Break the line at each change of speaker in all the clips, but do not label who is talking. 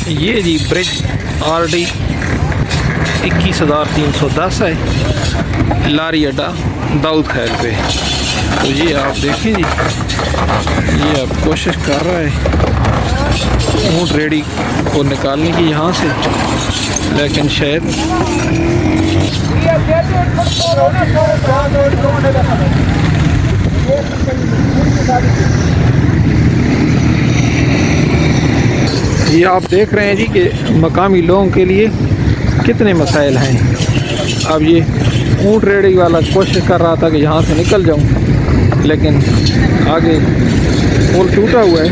یہ جی برج RD 21,310 ہے، لاری اڈا داؤد خیل پہ۔ تو یہ آپ دیکھیں جی، یہ اب کوشش کر رہا ہے اونٹ ریڈی کو نکالنے کی یہاں سے، لیکن شاید یہ آپ دیکھ رہے ہیں جی کہ مقامی لوگوں کے لیے کتنے مسائل ہیں۔ اب یہ اونٹ ریڈی والا کوشش کر رہا تھا کہ یہاں سے نکل جاؤں، لیکن آگے پل ٹوٹا ہوا ہے۔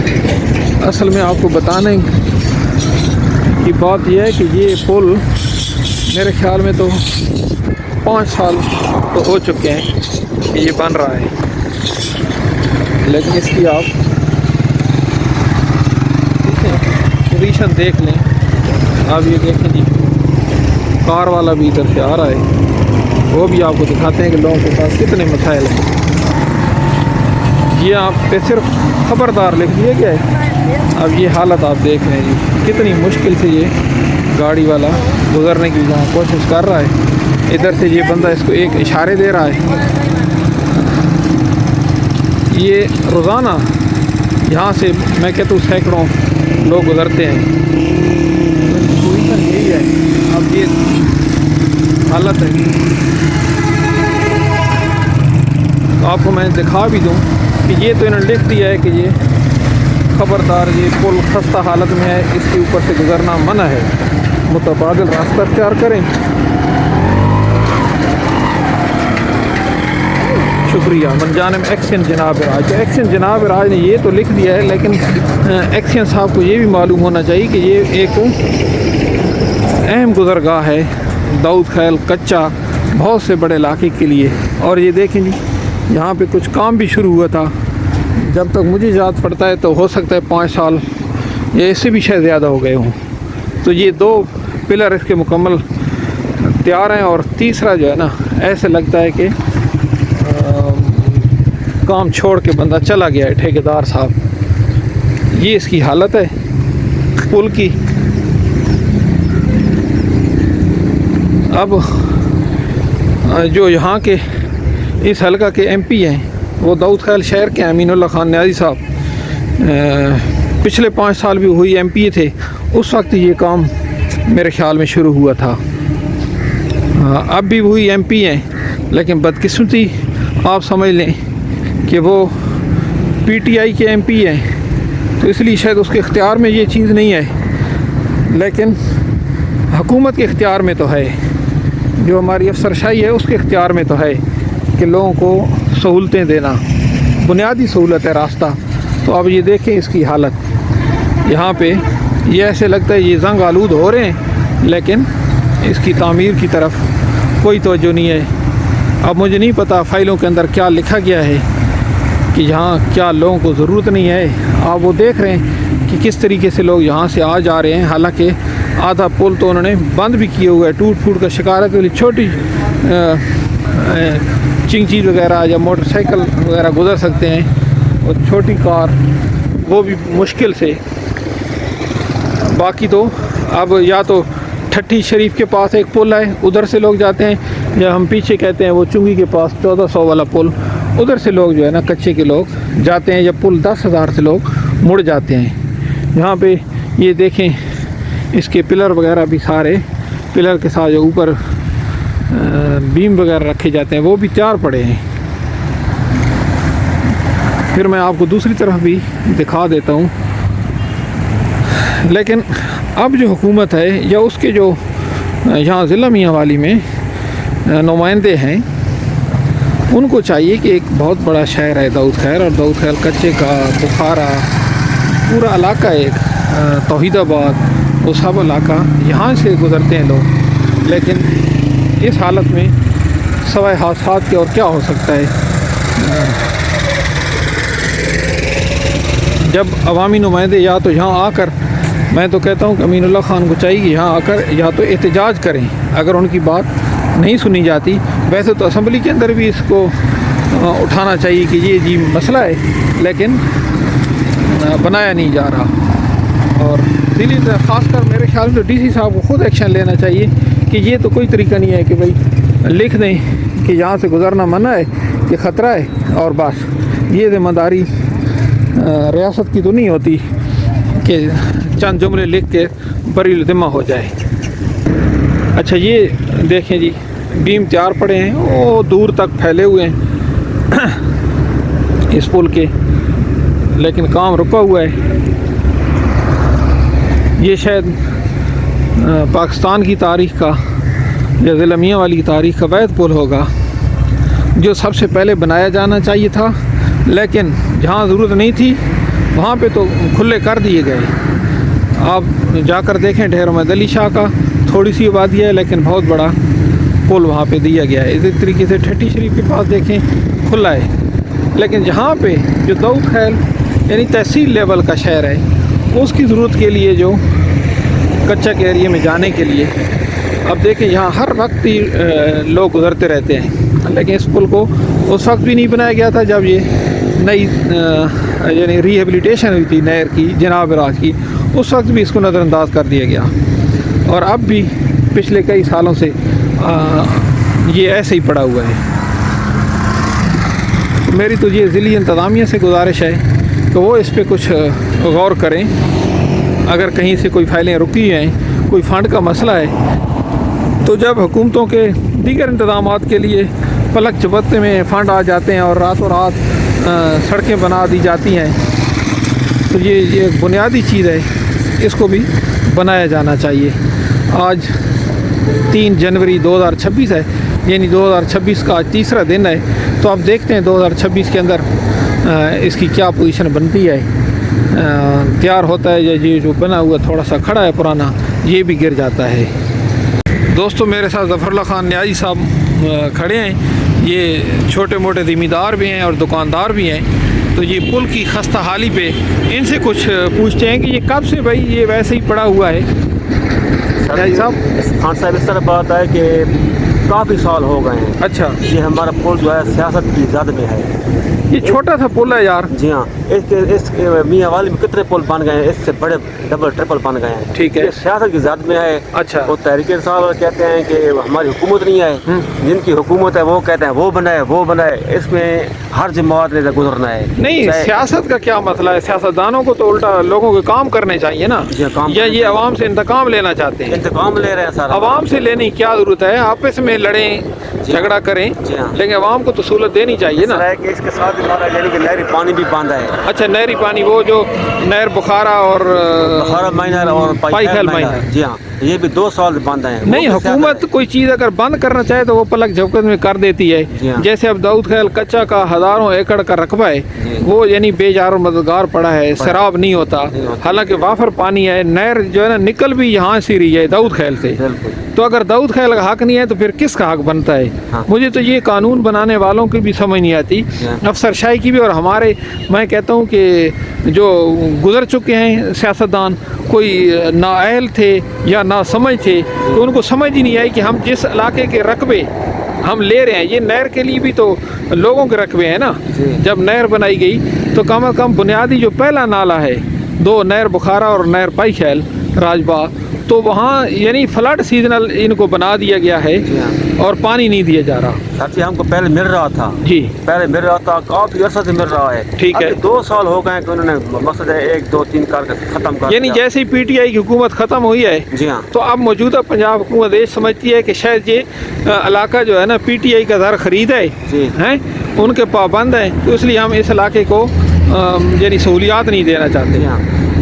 اصل میں آپ کو بتانے کی بات یہ ہے کہ یہ پل میرے خیال میں تو 5 سال تو ہو چکے ہیں کہ یہ بن رہا ہے، لیکن اس کی آپ پوزیشن دیکھ لیں۔ آپ یہ دیکھیں جی، کار والا بھی ادھر سے آ رہا ہے، وہ بھی آپ کو دکھاتے ہیں کہ لوگوں کے پاس کتنے مسائل ہیں۔ یہ آپ پہ صرف خبردار لکھ دیا گیا ہے۔ اب یہ حالت آپ دیکھ رہے ہیں جی، کتنی مشکل سے یہ گاڑی والا گزرنے کی جہاں کوشش کر رہا ہے۔ ادھر سے یہ بندہ اس کو ایک اشارے دے رہا ہے۔ یہ روزانہ یہاں سے میں کہتا ہوں سینکڑوں لوگ گزرتے ہیں۔ پوزیشن یہی ہے، اب یہ حالت ہے۔ تو آپ کو میں دکھا بھی دوں کہ یہ تو انہوں نے لکھ دیا ہے کہ یہ خبردار، یہ پل خستہ حالت میں ہے، اس کے اوپر سے گزرنا منع ہے، متبادل راستہ اختیار کریں۔ شکریہ من جانب ایکشن جناب راج۔ ایکشن جناب راج نے یہ تو لکھ دیا ہے، لیکن ایکشن صاحب کو یہ بھی معلوم ہونا چاہیے کہ یہ ایک اہم گزرگاہ ہے داؤد خیل کچا بہت سے بڑے علاقے کے لیے۔ اور یہ دیکھیں جی، یہاں پہ کچھ کام بھی شروع ہوا تھا، جب تک مجھے یاد پڑتا ہے تو ہو سکتا ہے 5 سال یا اس سے بھی شاید زیادہ ہو گئے ہوں۔ تو یہ 2 پلر اس کے مکمل تیار ہیں، اور تیسرا جو ہے نا، ایسے لگتا ہے کہ کام چھوڑ کے بندہ چلا گیا ہے ٹھیکیدار صاحب۔ یہ اس کی حالت ہے پل کی۔ اب جو یہاں کے اس حلقہ کے MP ہیں، وہ داؤد خیل شہر کے امین اللہ خان نیازی صاحب پچھلے 5 سال بھی ہوئی MP تھے، اس وقت یہ کام میرے خیال میں شروع ہوا تھا۔ اب بھی وہی MP ہیں، لیکن بدقسمتی آپ سمجھ لیں کہ وہ PTI کے MP ہیں، تو اس لیے شاید اس کے اختیار میں یہ چیز نہیں ہے، لیکن حکومت کے اختیار میں تو ہے، جو ہماری افسرشاہی ہے اس کے اختیار میں تو ہے کہ لوگوں کو سہولتیں دینا، بنیادی سہولت ہے راستہ۔ تو اب یہ دیکھیں اس کی حالت، یہاں پہ یہ ایسے لگتا ہے یہ زنگ آلود ہو رہے ہیں، لیکن اس کی تعمیر کی طرف کوئی توجہ نہیں ہے۔ اب مجھے نہیں پتا فائلوں کے اندر کیا لکھا گیا ہے کہ یہاں کیا لوگوں کو ضرورت نہیں ہے۔ آپ وہ دیکھ رہے ہیں کہ کس طریقے سے لوگ یہاں سے آ جا رہے ہیں، حالانکہ آدھا پل تو انہوں نے بند بھی کیے ہوا ہے، ٹوٹ پھوٹ کا شکار ہے۔ تو چھوٹی چنگچی وغیرہ یا موٹر سائیکل وغیرہ گزر سکتے ہیں، اور چھوٹی کار وہ بھی مشکل سے۔ باقی تو اب یا تو ٹھٹی شریف کے پاس ایک پل ہے، ادھر سے لوگ جاتے ہیں، یا ہم پیچھے کہتے ہیں وہ چنگی کے پاس 1400 والا پل، ادھر سے لوگ جو ہے نا کچے کے لوگ جاتے ہیں، یا پل 10,000 سے لوگ مڑ جاتے ہیں۔ یہاں پہ یہ دیکھیں اس کے پلر وغیرہ بھی، سارے پلر کے ساتھ جو اوپر بیم وغیرہ رکھے جاتے ہیں وہ بھی تیار پڑے ہیں۔ پھر میں آپ کو دوسری طرف بھی دکھا دیتا ہوں، لیکن اب جو حکومت ہے یا اس کے جو یہاں ضلع میاں والی میں نمائندے ہیں، ان کو چاہیے کہ ایک بہت بڑا شہر ہے داؤد خیل، اور داؤد خیل کچے کا، بخارا، پورا علاقہ، ایک توحید آباد، وہ سب علاقہ یہاں سے گزرتے ہیں لوگ، لیکن اس حالت میں سوائے حادثات کے اور کیا ہو سکتا ہے۔ جب عوامی نمائندے یا تو یہاں آ کر، میں تو کہتا ہوں کہ امین اللہ خان کو چاہیے کہ یہاں آ کر یا تو احتجاج کریں اگر ان کی بات نہیں سنی جاتی۔ ویسے تو اسمبلی کے اندر بھی اس کو اٹھانا چاہیے کہ یہ جی مسئلہ ہے، لیکن بنایا نہیں جا رہا، اور اسی لیے خاص کر میرے خیال میں ڈی سی صاحب کو خود ایکشن لینا چاہیے کہ یہ تو کوئی طریقہ نہیں ہے کہ بھائی لکھ دیں کہ یہاں سے گزرنا منع ہے، کہ خطرہ ہے، اور بس یہ ذمہ داری ریاست کی تو نہیں ہوتی کہ چند جملے لکھ کے بری ذمہ ہو جائے۔ اچھا یہ دیکھیں جی، بیم تیار پڑے ہیں، وہ دور تک پھیلے ہوئے ہیں اس پل کے، لیکن کام رکا ہوا ہے۔ یہ شاید پاکستان کی تاریخ کا یا ضلع میاں والی کی تاریخ کا وحید پل ہوگا جو سب سے پہلے بنایا جانا چاہیے تھا، لیکن جہاں ضرورت نہیں تھی وہاں پہ تو کھلے کر دیے گئے۔ آپ جا کر دیکھیں ڈھیر محمد علی شاہ کا، تھوڑی سی آبادی ہے لیکن بہت بڑا پل وہاں پہ دیا گیا ہے۔ اسی طریقے سے ٹھٹی شریف کے پاس دیکھیں کھلا ہے، لیکن جہاں پہ جو داؤد خیل یعنی تحصیل لیول کا شہر ہے اس کی ضرورت کے لیے جو کچا کے ایریے میں جانے کے لیے، اب دیکھیں یہاں ہر وقت ہی لوگ گزرتے رہتے ہیں، لیکن اس پل کو اس وقت بھی نہیں بنایا گیا تھا جب یہ نئی یعنی ریہیبلیٹیشن ہوئی تھی نہر کی جناب راج کی، اس وقت بھی اس کو نظر انداز کر دیا گیا، اور اب بھی پچھلے کئی سالوں سے یہ ایسے ہی پڑا ہوا ہے۔ میری تو یہ ضلعی انتظامیہ سے گزارش ہے کہ وہ اس پہ کچھ غور کریں۔ اگر کہیں سے کوئی فائلیں رکی ہیں، کوئی فنڈ کا مسئلہ ہے، تو جب حکومتوں کے دیگر انتظامات کے لیے پلک جھپکتے میں فنڈ آ جاتے ہیں اور راتوں رات سڑکیں بنا دی جاتی ہیں، تو یہ ایک بنیادی چیز ہے، اس کو بھی بنایا جانا چاہیے۔ آج 3 جنوری 2026 ہے، یعنی 2026 کا آج تیسرا دن ہے، تو آپ دیکھتے ہیں 2026 کے اندر اس کی کیا پوزیشن بنتی ہے، تیار ہوتا ہے یا یہ جو بنا ہوا تھوڑا سا کھڑا ہے پرانا یہ بھی گر جاتا ہے۔ دوستو میرے ساتھ ظفر اللہ خان نیازی صاحب کھڑے ہیں، یہ چھوٹے موٹے ذمہ بھی ہیں اور دکاندار بھی ہیں، تو یہ پل کی خستہ حالی پہ ان سے کچھ پوچھتے ہیں کہ یہ کب سے بھائی یہ ویسے ہی پڑا ہوا ہے؟ نیازی صاحب
خان صاحب اس طرح بات ہے کہ کافی سال ہو گئے ہیں۔
اچھا،
یہ ہمارا پل جو ہے سیاست کی زد میں ہے۔
یہ چھوٹا سا پل ہے یار۔
جی ہاں، اس میاں والی میں کتنے پل بن گئے ہیں، اس سے بڑے ڈبل ٹرپل بن گئے ہیں۔
ٹھیک ہے،
یہ سیاست کی زد میں ہے۔
اچھا،
وہ تحریک انصاف کہتے ہیں کہ ہماری حکومت نہیں ہے، جن کی حکومت ہے وہ کہتے ہیں وہ بنائے، اس میں ہر جماعت نے گزرنا ہے۔
نہیں، سیاست کا کیا مسئلہ ہے؟ سیاستدانوں کو تو الٹا لوگوں کے کام کرنے چاہیے نا، یا یہ عوام سے انتقام لینا چاہتے ہیں؟
انتقام لے رہے ہیں سر۔
عوام سے لینے کی کیا ضرورت ہے؟ آپس میں لڑیں جھگڑا کریں، لیکن عوام کو تو سہولت دینی چاہیے نا۔
کہ اس کے ساتھ ہمارا یعنی کہ نہری پانی بھی باندھا ہے۔
اچھا، نہری پانی، وہ جو نہر بخارا اور
بخارا مائنر اور
پائی خیل مائنر،
جی ہاں، یہ بھی 2 سال باندھا ہے۔
نہیں، حکومت کوئی چیز اگر بند کرنا چاہے تو وہ پلک جھپکت میں کر دیتی ہے۔ جیسے اب داؤد خیل کچا کا ہزاروں ایکڑ کا رقبہ ہے، وہ یعنی بے جار و مددگار پڑا ہے، سیراب نہیں ہوتا، حالانکہ وافر پانی ہے، نہر جو ہے نا نکل بھی یہاں سے رہی ہے داؤد خیل سے، تو اگر داؤد خیل کا حق نہیں ہے تو پھر کس کا حق بنتا ہے؟ مجھے تو یہ قانون بنانے والوں کی بھی سمجھ نہیں آتی، افسر شاہی کی بھی، اور ہمارے میں کہتا ہوں کہ جو گزر چکے ہیں سیاستدان، کوئی نااہل تھے یا نا سمجھ تھے، تو ان کو سمجھ ہی نہیں آئی کہ ہم جس علاقے کے رقبے ہم لے رہے ہیں، یہ نہر کے لیے بھی تو لوگوں کے رقبے ہیں نا۔ جب نہر بنائی گئی تو کم از کم بنیادی جو پہلا نالا ہے، 2 نہر بخارا اور نہر پائی خیل راج باغ، تو وہاں یعنی فلڈ سیزنل ان کو بنا دیا گیا ہے اور پانی نہیں دیا جا رہا۔
ہم کو پہلے مل رہا تھا، پہلے مل رہا تھا، کافی عرصہ سے مل رہا ہے۔
ٹھیک ہے،
2 سال ہو گئے کہ انہوں نے مقصد ہے 1 2 3 کر کے ختم کر،
یعنی جیسے ہی پی ٹی آئی کی حکومت ختم ہوئی ہے،
جی ہاں،
تو اب موجودہ پنجاب حکومت یہ سمجھتی ہے کہ شاید یہ علاقہ جو ہے نا پی ٹی آئی کا زر خرید ہے، ان کے پابند ہیں، تو اس لیے ہم اس علاقے کو یعنی سہولیات نہیں دینا چاہتے۔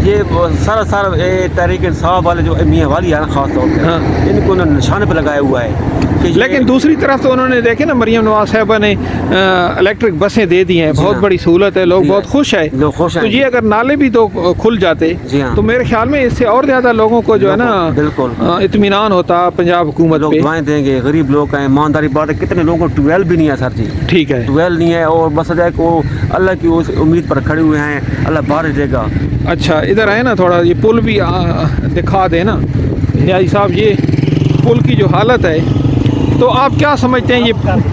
یہ سارا تحریک انصاف والے جو میاں والی ہے نا، خاص طور پہ ان کو نشانے پہ لگایا ہوا ہے۔
لیکن دوسری طرف تو انہوں نے دیکھے نا، مریم نواز صاحبہ نے الیکٹرک بسیں دے دی ہیں، بہت بڑی سہولت ہے، لوگ بہت خوش ہیں۔ تو یہ اگر نالے بھی تو کھل جاتے تو میرے خیال میں اس سے اور زیادہ لوگوں کو جو ہے نا اطمینان ہوتا پنجاب حکومت پہ۔
دعائیں دیں گے، غریب لوگ ہیں، ایمانداری بات ہے، کتنے لوگوں کو ٹویل بھی نہیں ہے سر جی۔
ٹھیک ہے،
ٹویل نہیں ہے، اور بس ہے کہ وہ اللہ کی امید پر کھڑے ہوئے ہیں، اللہ بارش دے گا۔
اچھا ادھر آئے نا، تھوڑا یہ پل بھی دکھا دیں نا نیازی صاحب، یہ پل کی جو حالت ہے تو آپ کیا سمجھتے ہیں؟ یہ